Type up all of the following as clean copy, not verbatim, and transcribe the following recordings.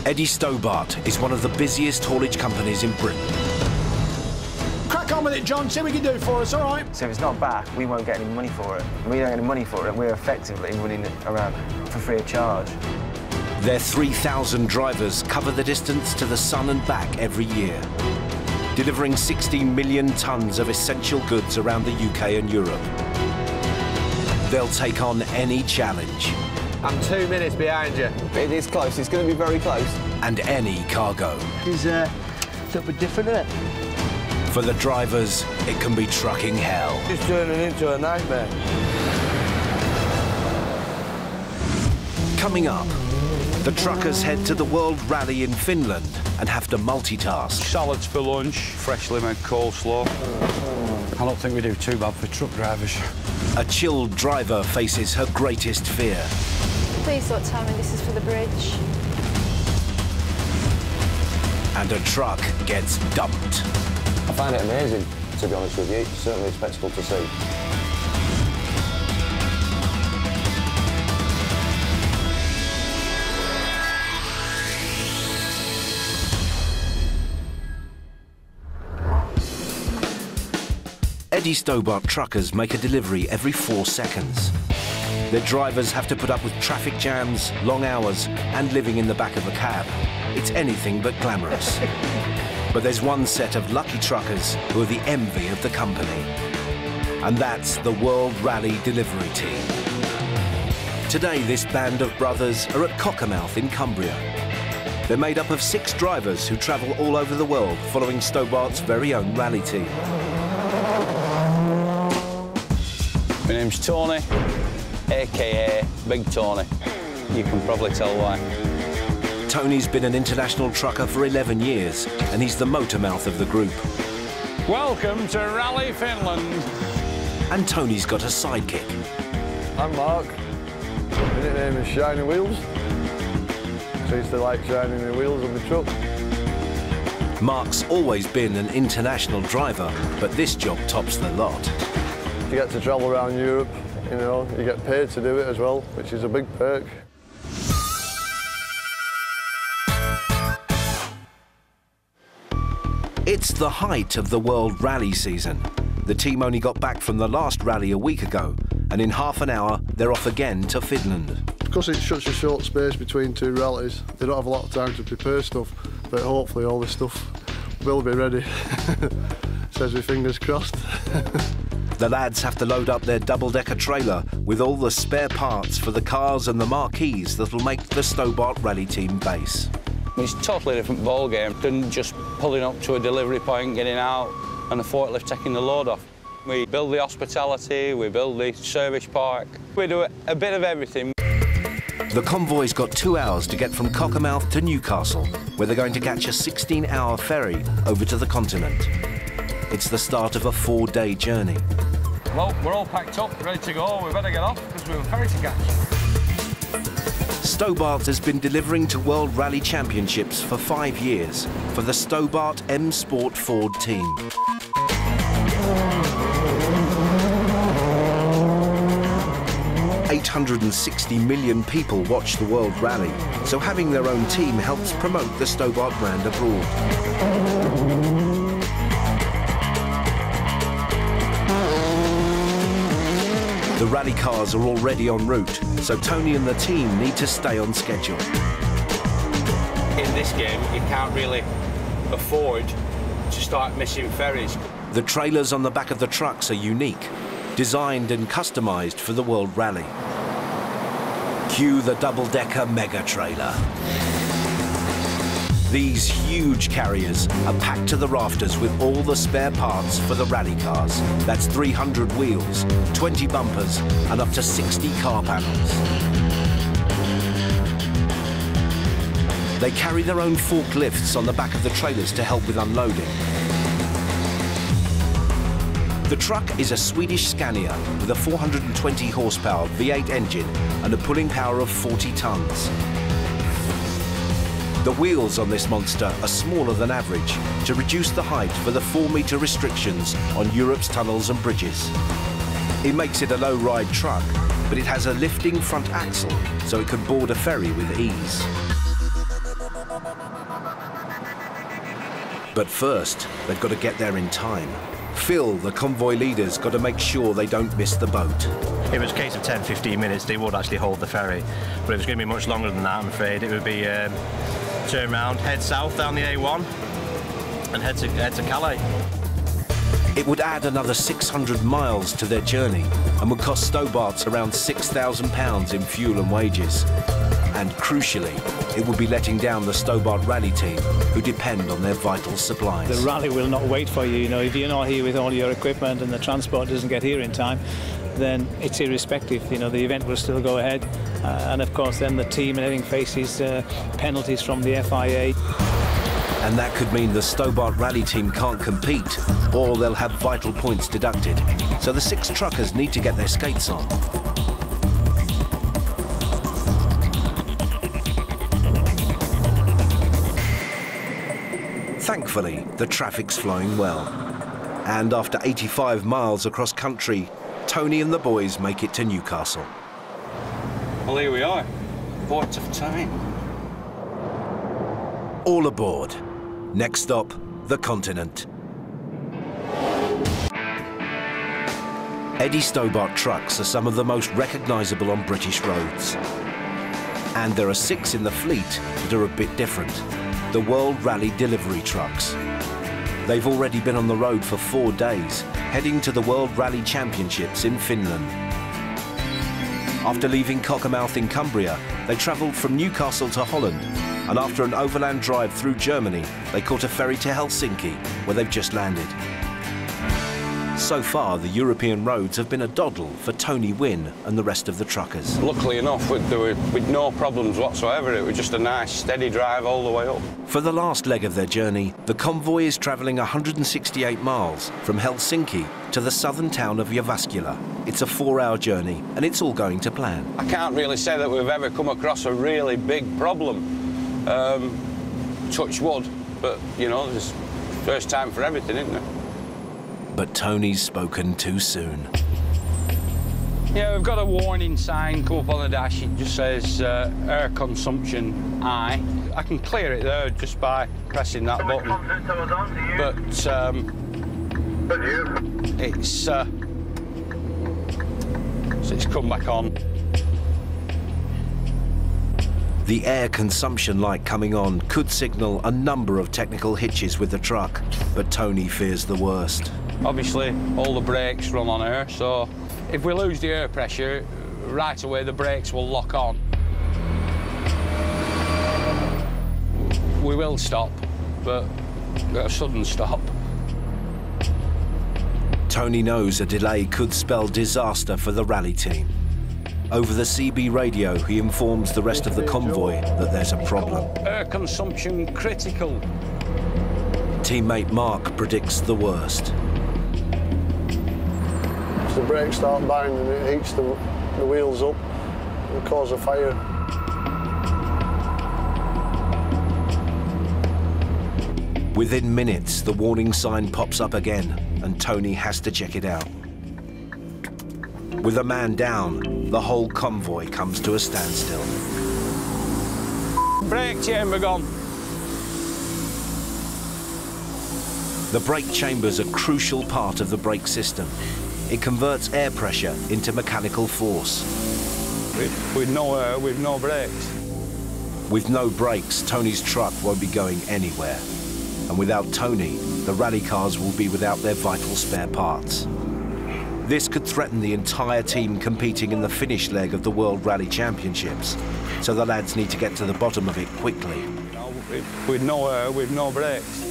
Eddie Stobart is one of the busiest haulage companies in Britain. Crack on with it, John. See what you can do for us, all right? So if it's not back, we won't get any money for it. If we don't get any money for it, we're effectively running it around for free of charge. Their 3,000 drivers cover the distance to the sun and back every year, delivering 16 million tonnes of essential goods around the UK and Europe. They'll take on any challenge. I'm 2 minutes behind you. It is close. It's going to be very close. And any cargo. It's a little bit different, isn't it? For the drivers, it can be trucking hell. It's turning into a nightmare. Coming up, the truckers head to the World Rally in Finland and have to multitask. Salads for lunch, freshly made coleslaw. I don't think we do too bad for truck drivers. A chilled driver faces her greatest fear. Please don't tell me this is for the bridge. And a truck gets dumped. I find it amazing, to be honest with you. It's certainly a spectacle to see. Eddie Stobart truckers make a delivery every 4 seconds. Their drivers have to put up with traffic jams, long hours, and living in the back of a cab. It's anything but glamorous. But there's one set of lucky truckers who are the envy of the company. And that's the World Rally Delivery Team. Today, this band of brothers are at Cockermouth in Cumbria. They're made up of 6 drivers who travel all over the world following Stobart's very own rally team. My name's Tony, a.k.a. Big Tony. You can probably tell why. Tony's been an international trucker for 11 years, and he's the motor mouth of the group. Welcome to Rally Finland. And Tony's got a sidekick. I'm Mark. My nickname is Shiny Wheels. So I used to like shining the wheels on the truck. Mark's always been an international driver, but this job tops the lot. You get to travel around Europe, you know, you get paid to do it as well, which is a big perk. It's the height of the World Rally season. The team only got back from the last rally a week ago, and in half an hour, they're off again to Finland. Because it's such a short space between 2 rallies, they don't have a lot of time to prepare stuff, but hopefully all this stuff will be ready. Says with fingers crossed. The lads have to load up their double-decker trailer with all the spare parts for the cars and the marquees that'll make the Stobart Rally Team base. It's a totally different ballgame than just pulling up to a delivery point, getting out, and the forklift taking the load off. We build the hospitality, we build the service park. We do a bit of everything. The convoy's got 2 hours to get from Cockermouth to Newcastle, where they're going to catch a 16-hour ferry over to the continent. It's the start of a 4-day journey. Well, we're all packed up, ready to go. We better get off because we have a ferry to catch. Stobart has been delivering to World Rally Championships for 5 years for the Stobart M Sport Ford team. $860 million people watch the World Rally, so having their own team helps promote the Stobart brand abroad. The rally cars are already en route, so Tony and the team need to stay on schedule. In this game, you can't really afford to start missing ferries. The trailers on the back of the trucks are unique, designed and customised for the World Rally. Cue the double-decker mega trailer. These huge carriers are packed to the rafters with all the spare parts for the rally cars. That's 300 wheels, 20 bumpers, and up to 60 car panels. They carry their own forklifts on the back of the trailers to help with unloading. The truck is a Swedish Scania with a 420 horsepower V8 engine and a pulling power of 40 tons. The wheels on this monster are smaller than average to reduce the height for the 4-metre restrictions on Europe's tunnels and bridges. It makes it a low-ride truck, but it has a lifting front axle so it can board a ferry with ease. But first, they've got to get there in time. Phil, the convoy leader's got to make sure they don't miss the boat. If it was a case of 10-15 minutes, they would actually hold the ferry. But if it was going to be much longer than that, I'm afraid, it would be turn round, head south down the A1 and head to Calais. It would add another 600 miles to their journey and would cost Stobart's around £6,000 in fuel and wages. And crucially, it would be letting down the Stobart rally team, who depend on their vital supplies. The rally will not wait for you. You know, if you're not here with all your equipment and the transport doesn't get here in time, then it's irrespective. You know, the event will still go ahead, and of course, then the team and everything faces penalties from the FIA. And that could mean the Stobart rally team can't compete, or they'll have vital points deducted. So the 6 truckers need to get their skates on. Thankfully, the traffic's flowing well. And after 85 miles across country, Tony and the boys make it to Newcastle. Well, here we are. Port of time. All aboard. Next stop, the continent. Eddie Stobart trucks are some of the most recognisable on British roads. And there are 6 in the fleet that are a bit different. The World Rally delivery trucks. They've already been on the road for 4 days, heading to the World Rally Championships in Finland. After leaving Cockermouth in Cumbria, they travelled from Newcastle to Holland, and after an overland drive through Germany, they caught a ferry to Helsinki, where they've just landed. So far, the European roads have been a doddle for Tony Wynn and the rest of the truckers. Luckily enough, with no problems whatsoever. It was just a nice, steady drive all the way up. For the last leg of their journey, the convoy is travelling 168 miles from Helsinki to the southern town of Jyväskylä. It's a 4-hour journey, and it's all going to plan. I can't really say that we've ever come across a really big problem. Touch wood, but, you know, there's first time for everything, isn't there? But Tony's spoken too soon. Yeah, we've got a warning sign come up on the dash. It just says air consumption high. I can clear it there just by pressing that button. But it's come back on. The air consumption light coming on could signal a number of technical hitches with the truck, but Tony fears the worst. Obviously, all the brakes run on air, so if we lose the air pressure, right away the brakes will lock on. We will stop, but a sudden stop. Tony knows a delay could spell disaster for the rally team. Over the CB radio, he informs the rest of the convoy that there's a problem. Air consumption critical. Teammate Mark predicts the worst. If the brakes start banging, it heats the wheels up and cause a fire. Within minutes, the warning sign pops up again, and Tony has to check it out. With a man down, the whole convoy comes to a standstill. Brake chamber gone. The brake chamber's a crucial part of the brake system. It converts air pressure into mechanical force. With no air, with no brakes. With no brakes, Tony's truck won't be going anywhere. And without Tony, the rally cars will be without their vital spare parts. This could threaten the entire team competing in the finish leg of the World Rally Championships, so the lads need to get to the bottom of it quickly. With no air, with no brakes.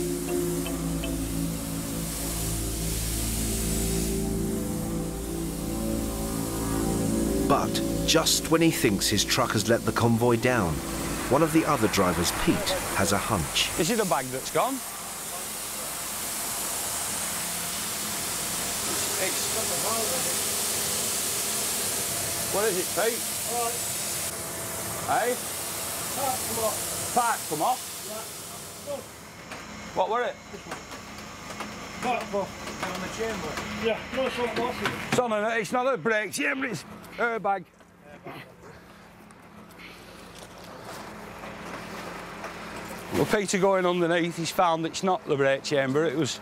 But just when he thinks his truck has let the convoy down, one of the other drivers, Pete, has a hunch. Is it a bag that's gone? What is it, Pete? Hey? Part come off. Part come off? Yeah. What were it? Part off. On the chamber. Yeah, no, something off. It's on a, it's not a brake chamber, it's airbag. Well, Peter going underneath, he's found it's not the brake chamber, it was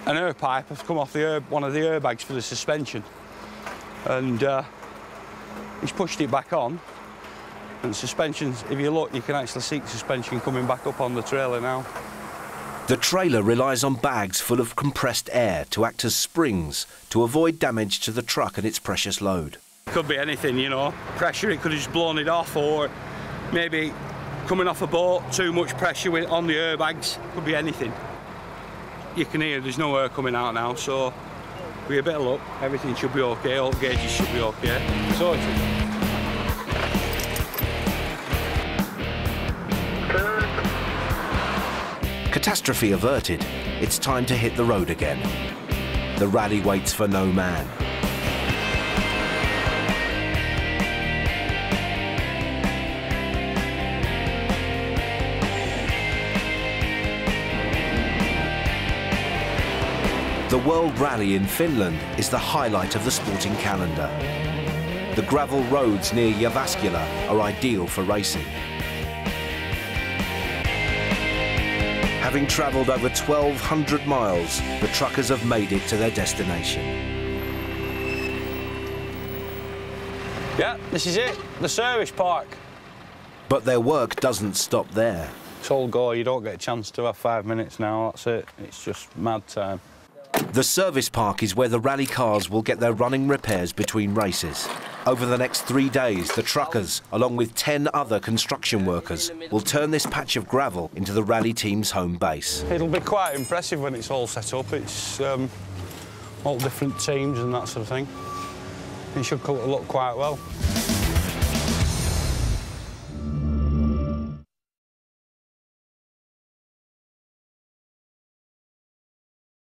an air pipe has come off the one of the airbags for the suspension. And he's pushed it back on. And suspensions, if you look, you can actually see the suspension coming back up on the trailer now. The trailer relies on bags full of compressed air to act as springs to avoid damage to the truck and its precious load. Could be anything, you know. Pressure, it could have just blown it off, or maybe coming off a boat, too much pressure on the airbags. Could be anything. You can hear there's no air coming out now, so with a bit of luck, everything should be okay, all gauges should be okay. So Catastrophe averted, it's time to hit the road again. The rally waits for no man. The World Rally in Finland is the highlight of the sporting calendar. The gravel roads near Jyväskylä are ideal for racing. Having travelled over 1,200 miles, the truckers have made it to their destination. yeah, this is it, the service park. But their work doesn't stop there. It's all go, you don't get a chance to have 5 minutes now, that's it. It's just mad time. The service park is where the rally cars will get their running repairs between races. Over the next 3 days, the truckers, along with 10 other construction workers, will turn this patch of gravel into the rally team's home base. It'll be quite impressive when it's all set up. It's all different teams and that sort of thing. It should look quite well.